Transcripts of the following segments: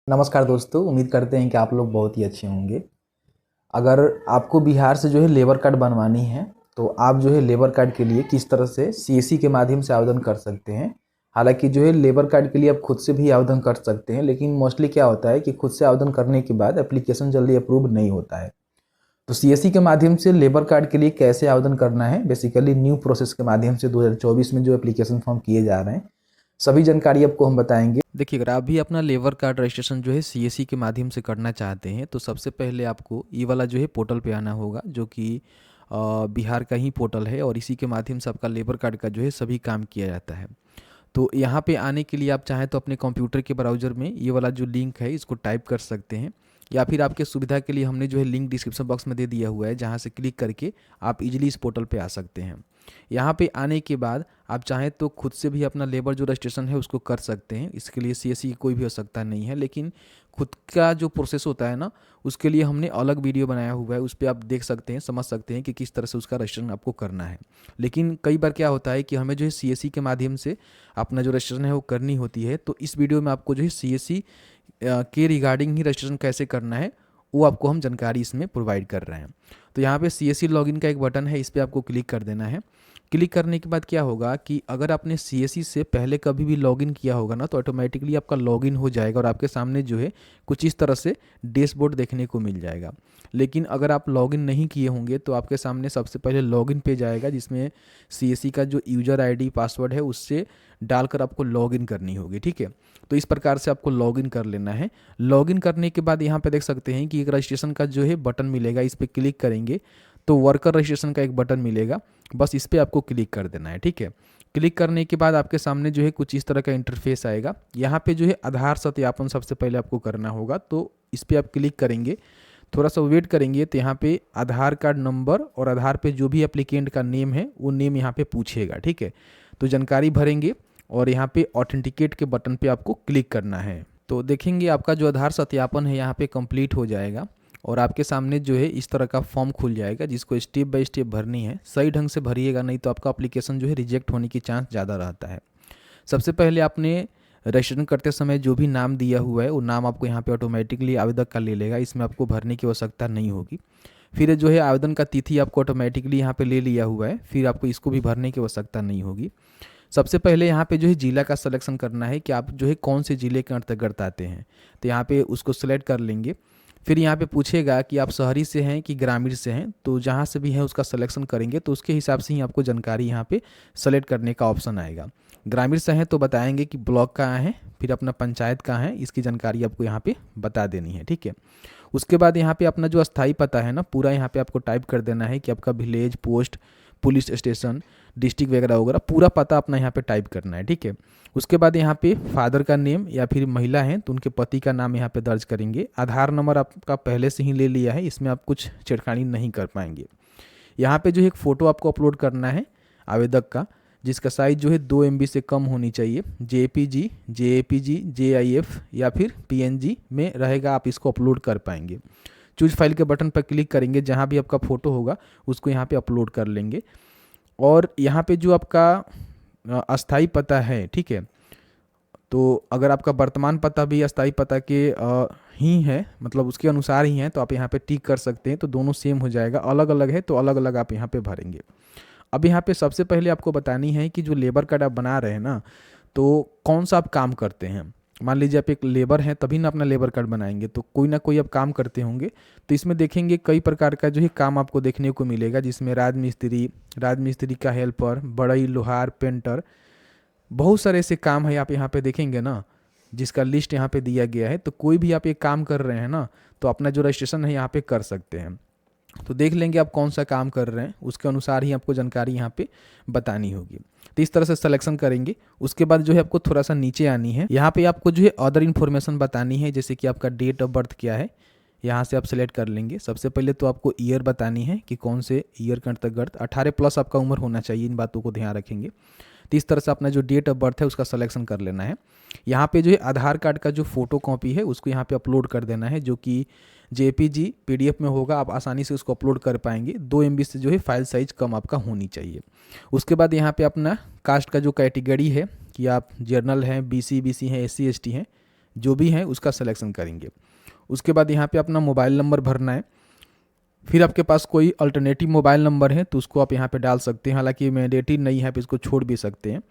नमस्कार दोस्तों, उम्मीद करते हैं कि आप लोग बहुत ही अच्छे होंगे। अगर आपको बिहार से जो है लेबर कार्ड बनवानी है तो आप जो है लेबर कार्ड के लिए किस तरह से सीएससी के माध्यम से आवेदन कर सकते हैं। हालांकि जो है लेबर कार्ड के लिए आप खुद से भी आवेदन कर सकते हैं, लेकिन मोस्टली क्या होता है कि खुद से आवेदन करने के बाद एप्लीकेशन जल्दी अप्रूव नहीं होता है। तो सीएससी के माध्यम से लेबर कार्ड के लिए कैसे आवेदन करना है, बेसिकली न्यू प्रोसेस के माध्यम से 2024 में जो एप्लीकेशन फॉर्म किए जा रहे हैं, सभी जानकारी आपको हम बताएंगे। देखिए, अगर आप भी अपना लेबर कार्ड रजिस्ट्रेशन जो है सीएससी के माध्यम से करना चाहते हैं तो सबसे पहले आपको ये वाला जो है पोर्टल पे आना होगा, जो कि बिहार का ही पोर्टल है और इसी के माध्यम से आपका लेबर कार्ड का जो है सभी काम किया जाता है। तो यहाँ पे आने के लिए आप चाहें तो अपने कंप्यूटर के ब्राउज़र में ये वाला जो लिंक है इसको टाइप कर सकते हैं, या फिर आपके सुविधा के लिए हमने जो है लिंक डिस्क्रिप्शन बॉक्स में दे दिया हुआ है, जहाँ से क्लिक करके आप इजीली इस पोर्टल पे आ सकते हैं। यहाँ पे आने के बाद आप चाहें तो खुद से भी अपना लेबर जो रजिस्ट्रेशन है उसको कर सकते हैं। इसके लिए सीएससी की कोई भी आवश्यकता नहीं है, लेकिन खुद का जो प्रोसेस होता है ना, उसके लिए हमने अलग वीडियो बनाया हुआ है, उस पर आप देख सकते हैं, समझ सकते हैं कि किस तरह से उसका रजिस्ट्रेशन आपको करना है। लेकिन कई बार क्या होता है कि हमें जो है सीएससी के माध्यम से अपना जो रजिस्ट्रेशन है वो करनी होती है, तो इस वीडियो में आपको जो है सीएससी के रिगार्डिंग ही रजिस्ट्रेशन कैसे करना है वो आपको हम जानकारी इसमें प्रोवाइड कर रहे हैं। तो यहाँ पे सीएससी लॉगिन का एक बटन है, इस पर आपको क्लिक कर देना है। क्लिक करने के बाद क्या होगा कि अगर आपने सीएससी से पहले कभी भी लॉगिन किया होगा ना, तो ऑटोमेटिकली आपका लॉगिन हो जाएगा और आपके सामने जो है कुछ इस तरह से डैशबोर्ड देखने को मिल जाएगा। लेकिन अगर आप लॉगिन नहीं किए होंगे तो आपके सामने सबसे पहले लॉगिन पेज आएगा, जिसमें सीएससी का जो यूज़र आईडी पासवर्ड है उससे डालकर आपको लॉगिन करनी होगी। ठीक है, तो इस प्रकार से आपको लॉगिन कर लेना है। लॉगिन करने के बाद यहाँ पे देख सकते हैं कि एक रजिस्ट्रेशन का जो है बटन मिलेगा, इस पर क्लिक करेंगे तो वर्कर रजिस्ट्रेशन का एक बटन मिलेगा, बस इस पर आपको क्लिक कर देना है। ठीक है, क्लिक करने के बाद आपके सामने जो है कुछ इस तरह का इंटरफेस आएगा। यहाँ पे जो है आधार सत्यापन सबसे पहले आपको करना होगा, तो इस पर आप क्लिक करेंगे, थोड़ा सा वेट करेंगे तो यहाँ पे आधार कार्ड नंबर और आधार पे जो भी एप्लीकेंट का नेम है वो नेम यहाँ पे पूछेगा। ठीक है, तो जानकारी भरेंगे और यहाँ पे ऑथेंटिकेट के बटन पे आपको क्लिक करना है। तो देखेंगे आपका जो आधार सत्यापन है यहाँ पे कंप्लीट हो जाएगा और आपके सामने जो है इस तरह का फॉर्म खुल जाएगा, जिसको स्टेप बाय स्टेप भरनी है। सही ढंग से भरिएगा, नहीं तो आपका एप्लीकेशन जो है रिजेक्ट होने की चांस ज़्यादा रहता है। सबसे पहले आपने रजिस्ट्रेशन करते समय जो भी नाम दिया हुआ है वो नाम आपको यहाँ पे ऑटोमेटिकली आवेदक का ले लेगा, इसमें आपको भरने की आवश्यकता नहीं होगी। फिर जो है आवेदन का तिथि आपको ऑटोमेटिकली यहाँ पे ले लिया हुआ है, फिर आपको इसको भी भरने की आवश्यकता नहीं होगी। सबसे पहले यहाँ पे जो है जिला का सिलेक्शन करना है कि आप जो है कौन से ज़िले के अंतर्गत आते हैं, तो यहाँ पे उसको सिलेक्ट कर लेंगे। फिर यहाँ पे पूछेगा कि आप शहरी से हैं कि ग्रामीण से हैं, तो जहाँ से भी है उसका सिलेक्शन करेंगे, तो उसके हिसाब से ही आपको जानकारी यहाँ पे सेलेक्ट करने का ऑप्शन आएगा। ग्रामीण से हैं तो बताएंगे कि ब्लॉक कहाँ है, फिर अपना पंचायत कहाँ है, इसकी जानकारी आपको यहाँ पे बता देनी है। ठीक है, उसके बाद यहाँ पे अपना जो अस्थाई पता है ना, पूरा यहाँ पे आपको टाइप कर देना है कि आपका village, post, police station, district वगैरह वगैरह पूरा पता अपना यहाँ पे टाइप करना है। ठीक है, उसके बाद यहाँ पे फादर का नेम या फिर महिला हैं तो उनके पति का नाम यहाँ पे दर्ज करेंगे। आधार नंबर आपका पहले से ही ले लिया है, इसमें आप कुछ छेड़खानी नहीं कर पाएंगे। यहाँ पे जो है एक फ़ोटो आपको अपलोड करना है आवेदक का, जिसका साइज़ जो है 2 MB से कम होनी चाहिए। JPG, JPG, JIF या फिर PNG में रहेगा, आप इसको अपलोड कर पाएंगे। चूज फाइल के बटन पर क्लिक करेंगे, जहाँ भी आपका फ़ोटो होगा उसको यहाँ पे अपलोड कर लेंगे। और यहाँ पे जो आपका अस्थाई पता है, ठीक है, तो अगर आपका वर्तमान पता भी अस्थाई पता के ही है, मतलब उसके अनुसार ही है, तो आप यहाँ पे टिक कर सकते हैं, तो दोनों सेम हो जाएगा। अलग अलग है तो अलग अलग आप यहाँ पे भरेंगे। अब यहाँ पे सबसे पहले आपको बतानी है कि जो लेबर कार्ड आप बना रहे हैं ना, तो कौन सा आप काम करते हैं। मान लीजिए आप एक लेबर हैं, तभी ना अपना लेबर कार्ड बनाएंगे, तो कोई ना कोई आप काम करते होंगे। तो इसमें देखेंगे कई प्रकार का जो है काम आपको देखने को मिलेगा, जिसमें राजमिस्त्री का हेल्पर, बढ़ई, लोहार, पेंटर, बहुत सारे ऐसे काम है। आप यहाँ पे देखेंगे ना, जिसका लिस्ट यहाँ पे दिया गया है। तो कोई भी आप एक काम कर रहे हैं ना, तो अपना जो रजिस्ट्रेशन है यहाँ पे कर सकते हैं। तो देख लेंगे आप कौन सा काम कर रहे हैं, उसके अनुसार ही आपको जानकारी यहाँ पे बतानी होगी। तो इस तरह से सिलेक्शन करेंगे। उसके बाद जो है आपको थोड़ा सा नीचे आनी है, यहाँ पे आपको जो है अदर इन्फॉर्मेशन बतानी है, जैसे कि आपका डेट ऑफ बर्थ क्या है, यहाँ से आप सेलेक्ट कर लेंगे। सबसे पहले तो आपको ईयर बतानी है कि कौन से ईयर के अंतर्गत, 18+ आपका उम्र होना चाहिए, इन बातों को ध्यान रखेंगे। तो इस तरह से अपना जो डेट ऑफ बर्थ है उसका सिलेक्शन कर लेना है। यहाँ पे जो है आधार कार्ड का जो फोटो कॉपी है उसको यहाँ पे अपलोड कर देना है, जो कि JPG PDF में होगा, आप आसानी से उसको अपलोड कर पाएंगे। 2 MB से जो है फाइल साइज कम आपका होनी चाहिए। उसके बाद यहाँ पे अपना कास्ट का जो कैटेगरी है कि आप जर्नल हैं, BC हैं, SC ST हैं, जो भी है उसका सिलेक्शन करेंगे। उसके बाद यहाँ पे अपना मोबाइल नंबर भरना है। फिर आपके पास कोई अल्टरनेटिव मोबाइल नंबर है तो उसको आप यहाँ पे डाल सकते हैं, हालांकि मैंडेटरी नहीं है, आप इसको छोड़ भी सकते हैं।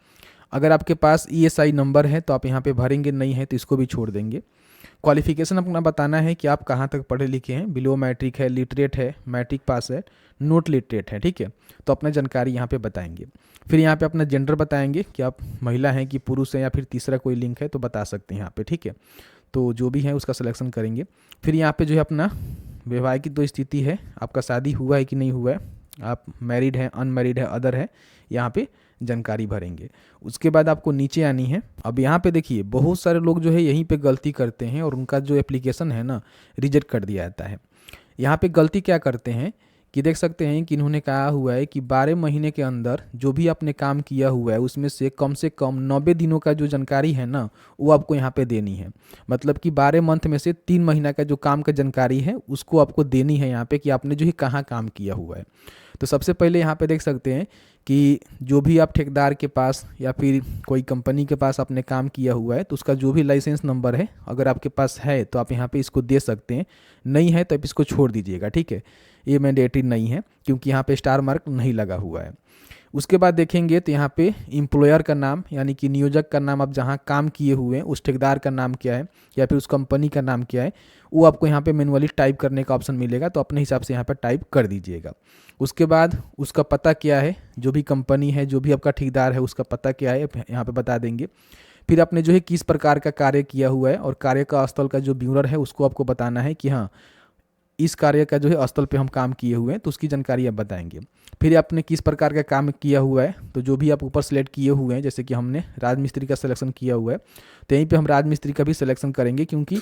अगर आपके पास ईएसआई नंबर है तो आप यहाँ पे भरेंगे, नहीं है तो इसको भी छोड़ देंगे। क्वालिफिकेशन अपना बताना है कि आप कहाँ तक पढ़े लिखे हैं, बिलो मैट्रिक है, लिटरेट है, मैट्रिक पास है, नोट लिटरेट है, ठीक है। तो अपना जानकारी यहाँ पे बताएंगे। फिर यहाँ पे अपना जेंडर बताएंगे कि आप महिला हैं कि पुरुष हैं, या फिर तीसरा कोई लिंक है तो बता सकते हैं यहाँ पे, ठीक है। तो जो भी है उसका सिलेक्शन करेंगे। फिर यहाँ पे जो है अपना वैवाहिक जो स्थिति है, आपका शादी हुआ है कि नहीं हुआ है, आप मैरिड है, अनमैरिड है, अदर है, यहाँ पे जानकारी भरेंगे। उसके बाद आपको नीचे आनी है। अब यहाँ पे देखिए बहुत सारे लोग जो है यहीं पे गलती करते हैं और उनका जो एप्लीकेशन है ना रिजेक्ट कर दिया जाता है। यहाँ पे गलती क्या करते हैं कि देख सकते हैं कि इन्होंने कहा हुआ है कि 12 महीने के अंदर जो भी आपने काम किया हुआ है उसमें से कम 90 दिनों का जो जानकारी है ना वो आपको यहाँ पे देनी है। मतलब कि 12 मंथ में से 3 महीना का जो काम का जानकारी है उसको आपको देनी है यहाँ पे, कि आपने जो है कहाँ काम किया हुआ है। तो सबसे पहले यहाँ पे देख सकते हैं कि जो भी आप ठेकेदार के पास या फिर कोई कंपनी के पास आपने काम किया हुआ है तो उसका जो भी लाइसेंस नंबर है अगर आपके पास है तो आप यहाँ पे इसको दे सकते हैं, नहीं है तो आप इसको छोड़ दीजिएगा, ठीक है। ये मैंडेटरी नहीं है क्योंकि यहाँ पे स्टार मार्क नहीं लगा हुआ है। उसके बाद देखेंगे तो यहाँ पे एम्प्लॉयर का नाम यानी कि नियोजक का नाम, आप जहाँ काम किए हुए हैं उस ठेकेदार का नाम क्या है या फिर उस कंपनी का नाम क्या है, वो आपको यहाँ पे मैनुअली टाइप करने का ऑप्शन मिलेगा, तो अपने हिसाब से यहाँ पे टाइप कर दीजिएगा। उसके बाद उसका पता क्या है, जो भी कंपनी है, जो भी आपका ठेकेदार है उसका पता क्या है यहाँ पे बता देंगे। फिर आपने जो है किस प्रकार का कार्य किया हुआ है और कार्य का स्थल का जो ब्यूरर है उसको आपको बताना है कि हाँ इस कार्य का जो है स्थल पे हम काम किए हुए हैं, तो उसकी जानकारी आप बताएंगे। फिर आपने किस प्रकार का काम किया हुआ है, तो जो भी आप ऊपर सेलेक्ट किए हुए हैं, जैसे कि हमने राजमिस्त्री का सिलेक्शन किया हुआ है तो यहीं पे हम राजमिस्त्री का भी सिलेक्शन करेंगे, क्योंकि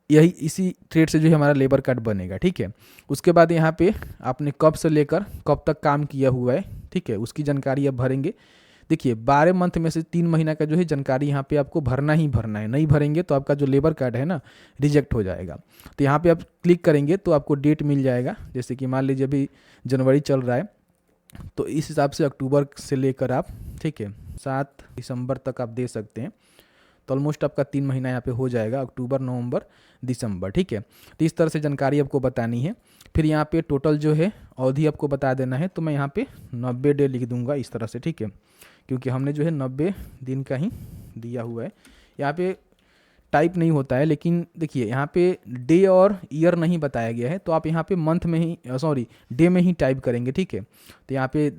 यही इसी ट्रेड से जो है हमारा लेबर कार्ड बनेगा, ठीक है। उसके बाद यहाँ पे आपने कब से लेकर कब तक काम किया हुआ है, ठीक है, उसकी जानकारी आप भरेंगे। देखिए 12 मंथ में से 3 महीना का जो है जानकारी यहाँ पे आपको भरना ही भरना है, नहीं भरेंगे तो आपका जो लेबर कार्ड है ना रिजेक्ट हो जाएगा। तो यहाँ पे आप क्लिक करेंगे तो आपको डेट मिल जाएगा, जैसे कि मान लीजिए अभी जनवरी चल रहा है तो इस हिसाब से अक्टूबर से लेकर आप, ठीक है, 7 दिसंबर तक आप दे सकते हैं। तो ऑलमोस्ट आपका 3 महीना यहाँ पे हो जाएगा, अक्टूबर, नवंबर, दिसंबर, ठीक है। तो इस तरह से जानकारी आपको बतानी है। फिर यहाँ पे टोटल जो है अवधि आपको बता देना है, तो मैं यहाँ पे 90 डे लिख दूंगा इस तरह से, ठीक है, क्योंकि हमने जो है 90 दिन का ही दिया हुआ है। यहाँ पे टाइप नहीं होता है, लेकिन देखिए यहाँ पे डे और ईयर नहीं बताया गया है, तो आप यहाँ पे मंथ में ही डे में ही टाइप करेंगे, ठीक है। तो यहाँ पे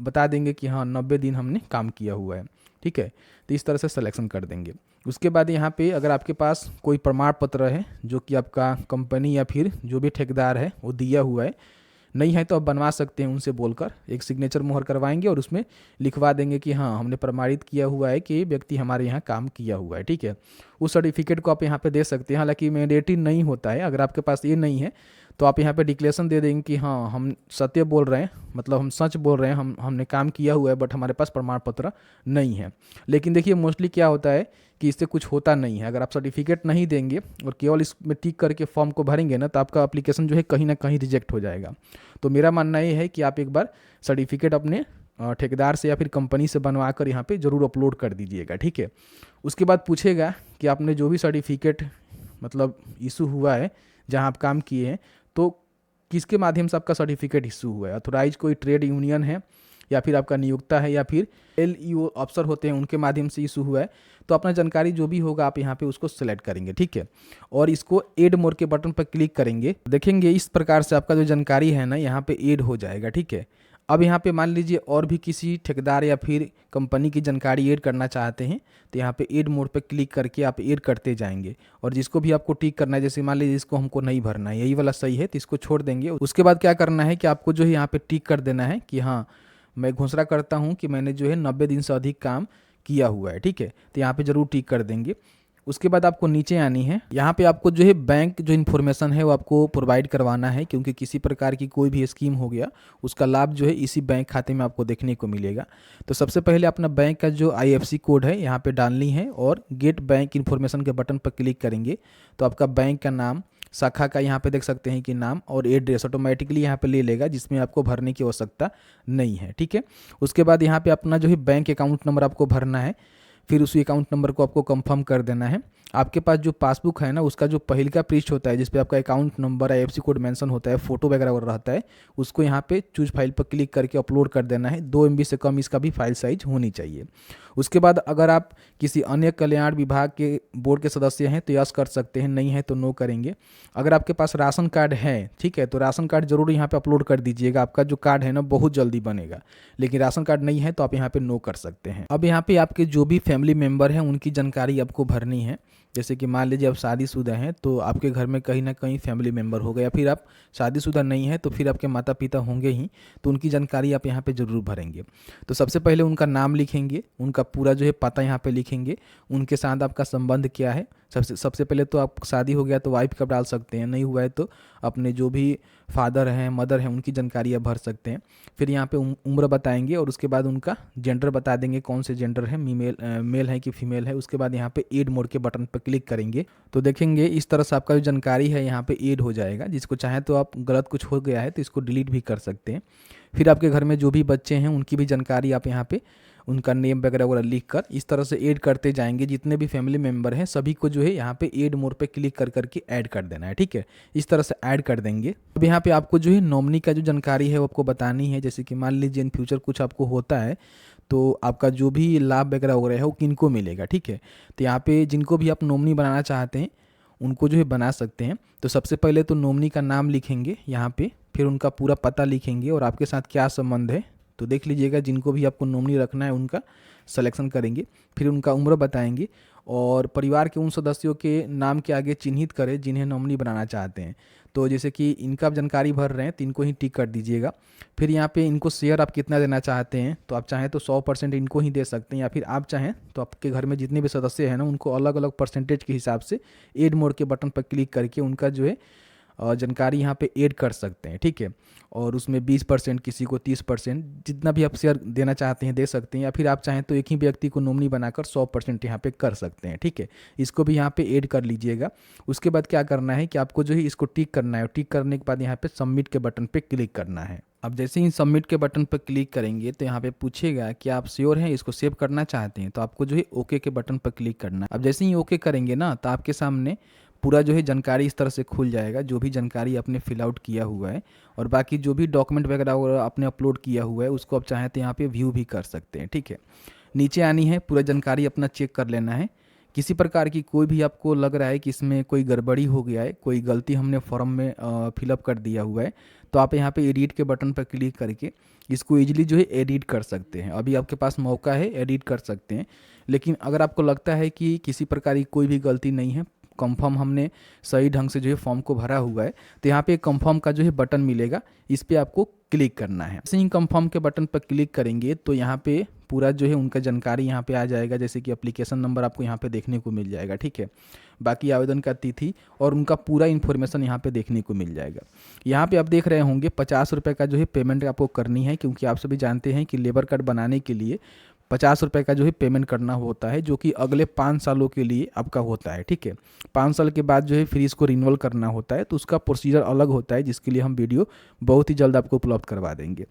बता देंगे कि हाँ 90 दिन हमने काम किया हुआ है, ठीक है। तो इस तरह से सिलेक्शन कर देंगे। उसके बाद यहाँ पे अगर आपके पास कोई प्रमाण पत्र है जो कि आपका कंपनी या फिर जो भी ठेकेदार है वो दिया हुआ है, नहीं है तो आप बनवा सकते हैं उनसे बोलकर, एक सिग्नेचर मोहर करवाएंगे और उसमें लिखवा देंगे कि हाँ हमने प्रमाणित किया हुआ है कि ये व्यक्ति हमारे यहाँ काम किया हुआ है, ठीक है। उस सर्टिफिकेट को आप यहाँ पे दे सकते हैं, हालांकि मैंडेटरी नहीं होता है। अगर आपके पास ये नहीं है तो आप यहाँ पे डिक्लेरेशन दे देंगे कि हाँ हम सत्य बोल रहे हैं, मतलब हम सच बोल रहे हैं, हमने काम किया हुआ है, बट हमारे पास प्रमाण पत्र नहीं है। लेकिन देखिए मोस्टली क्या होता है कि इससे कुछ होता नहीं है। अगर आप सर्टिफिकेट नहीं देंगे और केवल इसमें टिक करके फॉर्म को भरेंगे ना तो आपका एप्लीकेशन जो है कहीं ना कहीं रिजेक्ट हो जाएगा। तो मेरा मानना ये है कि आप एक बार सर्टिफिकेट अपने ठेकेदार से या फिर कंपनी से बनवा कर यहाँ पे ज़रूर अपलोड कर दीजिएगा, ठीक है। उसके बाद पूछेगा कि आपने जो भी सर्टिफिकेट मतलब इशू हुआ है जहाँ आप काम किए हैं तो किसके माध्यम से आपका सर्टिफिकेट इशू हुआ है, अथोराइज कोई ट्रेड यूनियन है या फिर आपका नियोक्ता है या फिर LEO अफसर होते हैं उनके माध्यम से इशू हुआ है। तो अपना जानकारी जो भी होगा आप यहाँ पे उसको सेलेक्ट करेंगे, ठीक है, और इसको ऐड मोर के बटन पर क्लिक करेंगे। देखेंगे इस प्रकार से आपका जो जानकारी है ना यहाँ पे ऐड हो जाएगा, ठीक है। अब यहाँ पे मान लीजिए और भी किसी ठेकेदार या फिर कंपनी की जानकारी ऐड करना चाहते हैं तो यहाँ पे ऐड मोड पे क्लिक करके आप ऐड करते जाएंगे, और जिसको भी आपको टिक करना है, जैसे मान लीजिए इसको हमको नहीं भरना है, यही वाला सही है तो इसको छोड़ देंगे। उसके बाद क्या करना है कि आपको जो है यहाँ पे टिक कर देना है कि हाँ मैं घोषणा करता हूँ कि मैंने जो है 90 दिन से अधिक काम किया हुआ है, ठीक है। तो यहाँ पे जरूर टिक कर देंगे। उसके बाद आपको नीचे आनी है। यहाँ पे आपको जो है बैंक जो इन्फॉर्मेशन है वो आपको प्रोवाइड करवाना है, क्योंकि किसी प्रकार की कोई भी स्कीम हो गया उसका लाभ जो है इसी बैंक खाते में आपको देखने को मिलेगा। तो सबसे पहले अपना बैंक का जो IFSC कोड है यहाँ पे डालनी है और गेट बैंक इन्फॉर्मेशन के बटन पर क्लिक करेंगे तो आपका बैंक का नाम, शाखा का यहाँ पे देख सकते हैं कि नाम और एड्रेस ऑटोमेटिकली यहाँ पे ले लेगा, जिसमें आपको भरने की आवश्यकता नहीं है, ठीक है। उसके बाद यहाँ पे अपना जो है बैंक अकाउंट नंबर आपको भरना है। फिर उसी अकाउंट नंबर को आपको कंफर्म कर देना है। आपके पास जो पासबुक है ना, उसका जो पहले का पृष्ठ होता है जिस पे आपका account number IFSC code mention होता है, फोटो वगैरह रहता है, उसको यहाँ पे चूज फाइल पर क्लिक करके अपलोड कर देना है। 2 MB से कम इसका भी फाइल साइज होनी चाहिए। उसके बाद अगर आप किसी अन्य कल्याण विभाग के बोर्ड के सदस्य हैं तो यस कर सकते हैं, नहीं है तो नो करेंगे। अगर आपके पास राशन कार्ड है, ठीक है, तो राशन कार्ड जरूर यहाँ पे अपलोड कर दीजिएगा। आपका जो कार्ड है ना बहुत जल्दी बनेगा। लेकिन राशन कार्ड नहीं है तो आप यहाँ पे नो कर सकते हैं। अब यहाँ पे आपके जो भी फैमिली मेंबर हैं उनकी जानकारी आपको भरनी है। जैसे कि मान लीजिए आप शादीशुदा हैं तो आपके घर में कहीं ना कहीं फैमिली मेंबर होगा, या फिर आप शादीशुदा नहीं है तो फिर आपके माता पिता होंगे ही, तो उनकी जानकारी आप यहाँ पे ज़रूर भरेंगे। तो सबसे पहले उनका नाम लिखेंगे, उनका पूरा जो है पता यहाँ पे लिखेंगे, उनके साथ आपका संबंध क्या है। सबसे पहले तो आप शादी हो गया तो वाइफ का डाल सकते हैं, नहीं हुआ है तो अपने जो भी फादर हैं मदर हैं उनकी जानकारी आप भर सकते हैं। फिर यहाँ पे उम्र बताएंगे और उसके बाद उनका जेंडर बता देंगे, कौन से जेंडर है, मेल है कि फीमेल है। उसके बाद यहाँ पे ऐड मोड के बटन पर क्लिक करेंगे तो देखेंगे इस तरह से आपका जो जानकारी है यहाँ पे ऐड हो जाएगा। जिसको चाहे तो आप गलत कुछ हो गया है तो इसको डिलीट भी कर सकते हैं। फिर आपके घर में जो भी बच्चे हैं उनकी भी जानकारी आप यहाँ पे उनका नेम वगैरह लिख कर इस तरह से ऐड करते जाएंगे। जितने भी फैमिली मेंबर हैं सभी को जो है यहाँ पे ऐड मोड पे क्लिक कर करके ऐड कर देना है, ठीक है। इस तरह से ऐड कर देंगे। अब यहाँ पे आपको जो है नॉमिनी का जो जानकारी है वो आपको बतानी है। जैसे कि मान लीजिए इन फ्यूचर कुछ आपको होता है तो आपका जो भी लाभ वगैरह हो रहा है वो किनको मिलेगा, ठीक है। तो यहाँ पे जिनको भी आप नॉमिनी बनाना चाहते हैं उनको जो है बना सकते हैं। तो सबसे पहले तो नॉमिनी का नाम लिखेंगे यहाँ पे, फिर उनका पूरा पता लिखेंगे और आपके साथ क्या संबंध है। तो देख लीजिएगा जिनको भी आपको नॉमिनी रखना है उनका सिलेक्शन करेंगे। फिर उनका उम्र बताएंगे और परिवार के उन सदस्यों के नाम के आगे चिन्हित करें जिन्हें नॉमिनी बनाना चाहते हैं। तो जैसे कि इनका जानकारी भर रहे हैं तो इनको ही टिक कर दीजिएगा। फिर यहाँ पे इनको शेयर आप कितना देना चाहते हैं, तो आप चाहें तो 100% इनको ही दे सकते हैं, या फिर आप चाहें तो आपके घर में जितने भी सदस्य हैं ना उनको अलग अलग परसेंटेज के हिसाब से ऐड मोड के बटन पर क्लिक करके उनका जो है जानकारी यहाँ पे ऐड कर सकते हैं, ठीक है। और उसमें 20%, किसी को 30%, जितना भी आप शेयर देना चाहते हैं दे सकते हैं, या फिर आप चाहें तो एक ही व्यक्ति को नॉमिनी बनाकर 100% यहाँ पे कर सकते हैं, ठीक है। इसको भी यहाँ पे ऐड कर लीजिएगा। उसके बाद क्या करना है कि आपको जो है इसको टिक करना है, और टिक करने के बाद यहाँ पे सबमिट के बटन पर क्लिक करना है। अब जैसे ही सबमिट के बटन पर क्लिक करेंगे तो यहाँ पे पूछेगा कि आप श्योर हैं इसको सेव करना चाहते हैं, तो आपको जो है ओके के बटन पर क्लिक करना है। अब जैसे ही ओके करेंगे ना तो आपके सामने पूरा जो है जानकारी इस तरह से खुल जाएगा, जो भी जानकारी आपने फिल आउट किया हुआ है और बाकी जो भी डॉक्यूमेंट वगैरह आपने अपलोड किया हुआ है उसको आप चाहें तो यहाँ पे व्यू भी कर सकते हैं, ठीक है। नीचे आनी है, पूरा जानकारी अपना चेक कर लेना है। किसी प्रकार की कोई भी आपको लग रहा है कि इसमें कोई गड़बड़ी हो गया है, कोई गलती हमने फॉर्म में फिलअप कर दिया हुआ है, तो आप यहाँ पे एडिट के बटन पर क्लिक करके इसको ईजिली जो है एडिट कर सकते हैं। अभी आपके पास मौका है, एडिट कर सकते हैं। लेकिन अगर आपको लगता है कि किसी प्रकार की कोई भी गलती नहीं है, कंफर्म हमने सही ढंग से जो है फॉर्म को भरा हुआ है, तो यहाँ पे कंफर्म का जो है बटन मिलेगा, इस पर आपको क्लिक करना है। जैसे ही कंफर्म के बटन पर क्लिक करेंगे तो यहाँ पे पूरा जो है उनका जानकारी यहाँ पे आ जाएगा। जैसे कि एप्लीकेशन नंबर आपको यहाँ पे देखने को मिल जाएगा, ठीक है। बाकी आवेदन का तिथि और उनका पूरा इन्फॉर्मेशन यहाँ पे देखने को मिल जाएगा। यहाँ पे आप देख रहे होंगे 50 रुपये का जो है पेमेंट आपको करनी है, क्योंकि आप सभी जानते हैं कि लेबर कार्ड बनाने के लिए 50 रुपये का जो है पेमेंट करना होता है, जो कि अगले 5 सालों के लिए आपका होता है, ठीक है। 5 साल के बाद जो है फिर इसको रिन्यूअल करना होता है, तो उसका प्रोसीजर अलग होता है, जिसके लिए हम वीडियो बहुत ही जल्द आपको उपलब्ध करवा देंगे।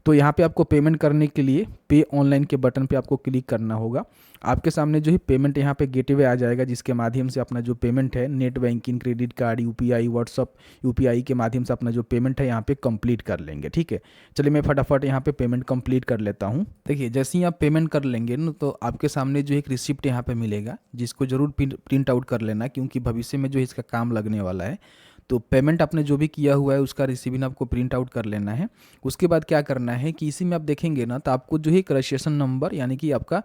तो यहाँ पे आपको पेमेंट करने के लिए पे ऑनलाइन के बटन पे आपको क्लिक करना होगा। आपके सामने जो है पेमेंट यहाँ पे गेटवे आ जाएगा, जिसके माध्यम से अपना जो पेमेंट है net banking, credit card, UPI, WhatsApp UPI के माध्यम से अपना जो पेमेंट है यहाँ पे कंप्लीट कर लेंगे, ठीक है। चलिए मैं फटाफट यहाँ पे पेमेंट कंप्लीट कर लेता हूँ। देखिए जैसे ही आप पेमेंट कर लेंगे ना तो आपके सामने जो एक रिसिप्ट यहाँ पे मिलेगा, जिसको जरूर प्रिंट आउट कर लेना, क्योंकि भविष्य में जो है इसका काम लगने वाला है। तो पेमेंट आपने जो भी किया हुआ है उसका रिसीविंग आपको प्रिंट आउट कर लेना है। उसके बाद क्या करना है कि इसी में आप देखेंगे ना तो आपको जो है एक रजिस्ट्रेशन नंबर यानी कि आपका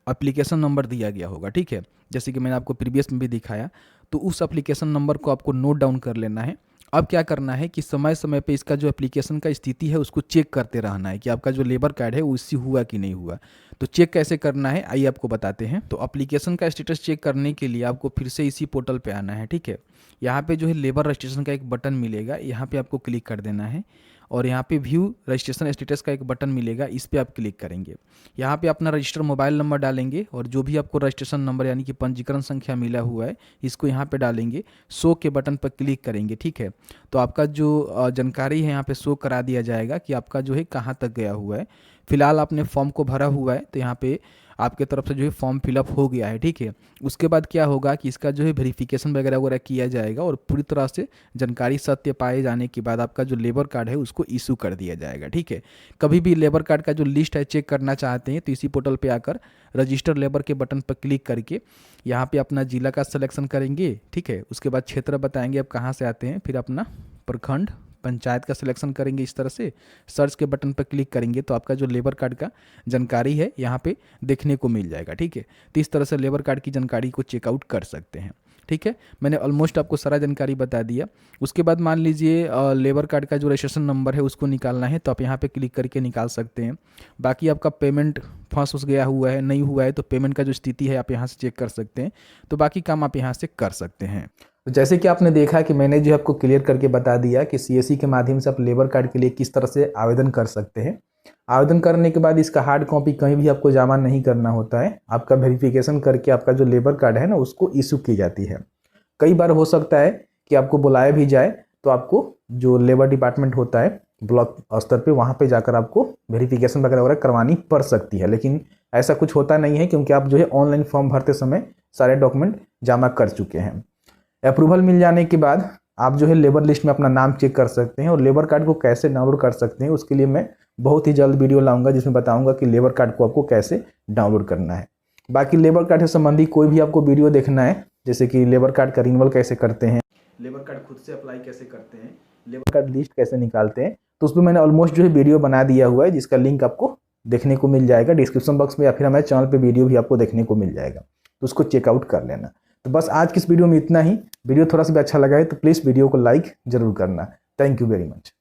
एप्लीकेशन नंबर दिया गया होगा, ठीक है। जैसे कि मैंने आपको प्रीवियस में भी दिखाया, तो उस एप्लीकेशन नंबर को आपको नोट डाउन कर लेना है। अब क्या करना है कि समय समय पे इसका जो एप्लीकेशन का स्थिति है उसको चेक करते रहना है कि आपका जो लेबर कार्ड है वो इससे हुआ कि नहीं हुआ। तो चेक कैसे करना है आइए आपको बताते हैं। तो एप्लीकेशन का स्टेटस चेक करने के लिए आपको फिर से इसी पोर्टल पे आना है, ठीक है। यहाँ पे जो है लेबर रजिस्ट्रेशन का एक बटन मिलेगा, यहाँ पे आपको क्लिक कर देना है और यहाँ पे व्यू रजिस्ट्रेशन स्टेटस का एक बटन मिलेगा, इस पर आप क्लिक करेंगे। यहाँ पे अपना रजिस्टर मोबाइल नंबर डालेंगे और जो भी आपको रजिस्ट्रेशन नंबर यानी कि पंजीकरण संख्या मिला हुआ है इसको यहाँ पे डालेंगे, शो के बटन पर क्लिक करेंगे, ठीक है। तो आपका जो जानकारी है यहाँ पे शो करा दिया जाएगा कि आपका जो है कहाँ तक गया हुआ है। फिलहाल आपने फॉर्म को भरा हुआ है तो यहाँ पे आपके तरफ से जो है फॉर्म फिलअप हो गया है, ठीक है। उसके बाद क्या होगा कि इसका जो है वेरिफिकेशन वगैरह वगैरह किया जाएगा और पूरी तरह से जानकारी सत्य पाए जाने के बाद आपका जो लेबर कार्ड है उसको इशू कर दिया जाएगा, ठीक है। कभी भी लेबर कार्ड का जो लिस्ट है चेक करना चाहते हैं तो इसी पोर्टल पे आकर रजिस्टर लेबर के बटन पर क्लिक करके यहाँ पे अपना जिला का सिलेक्शन करेंगे, ठीक है। उसके बाद क्षेत्र बताएंगे आप कहाँ से आते हैं, फिर अपना प्रखंड पंचायत का सिलेक्शन करेंगे। इस तरह से सर्च के बटन पर क्लिक करेंगे तो आपका जो लेबर कार्ड का जानकारी है यहाँ पे देखने को मिल जाएगा, ठीक है। तो इस तरह से लेबर कार्ड की जानकारी को चेकआउट कर सकते हैं, ठीक है। मैंने ऑलमोस्ट आपको सारा जानकारी बता दिया। उसके बाद मान लीजिए लेबर कार्ड का जो रजिस्ट्रेशन नंबर है उसको निकालना है तो आप यहाँ पे क्लिक करके निकाल सकते हैं। बाकी आपका पेमेंट फंस उस गया हुआ है नहीं हुआ है तो पेमेंट का जो स्थिति है आप यहाँ से चेक कर सकते हैं। तो बाकी काम आप यहाँ से कर सकते हैं। तो जैसे कि आपने देखा कि मैंने जो आपको क्लियर करके बता दिया कि सीएससी के माध्यम से आप लेबर कार्ड के लिए किस तरह से आवेदन कर सकते हैं। आवेदन करने के बाद इसका हार्ड कॉपी कहीं भी आपको जमा नहीं करना होता है, आपका वेरिफिकेशन करके आपका जो लेबर कार्ड है ना उसको इशू की जाती है। कई बार हो सकता है कि आपको बुलाया भी जाए तो आपको जो लेबर डिपार्टमेंट होता है ब्लॉक स्तर पे वहाँ पे जाकर आपको वेरिफिकेशन वगैरह वगैरह करवानी पड़ सकती है, लेकिन ऐसा कुछ होता नहीं है क्योंकि आप जो है ऑनलाइन फॉर्म भरते समय सारे डॉक्यूमेंट जमा कर चुके हैं। अप्रूवल मिल जाने के बाद आप जो है लेबर लिस्ट में अपना नाम चेक कर सकते हैं और लेबर कार्ड को कैसे डाउनलोड कर सकते हैं उसके लिए मैं बहुत ही जल्द वीडियो लाऊंगा जिसमें बताऊंगा कि लेबर कार्ड को आपको कैसे डाउनलोड करना है। बाकी लेबर कार्ड से संबंधित कोई भी आपको वीडियो देखना है, जैसे कि लेबर कार्ड का रिन्यूअल कैसे करते हैं, लेबर कार्ड खुद से अप्लाई कैसे करते हैं, लेबर कार्ड लिस्ट कैसे निकालते हैं, तो उसमें मैंने ऑलमोस्ट जो है वीडियो बना दिया हुआ है जिसका लिंक आपको देखने को मिल जाएगा डिस्क्रिप्शन बॉक्स में या फिर हमारे चैनल पे वीडियो भी आपको देखने को मिल जाएगा, तो उसको चेकआउट कर लेना। तो बस आज की इस वीडियो में इतना ही। वीडियो थोड़ा सा भी अच्छा लगा है तो प्लीज़ वीडियो को लाइक जरूर करना। Thank you very much.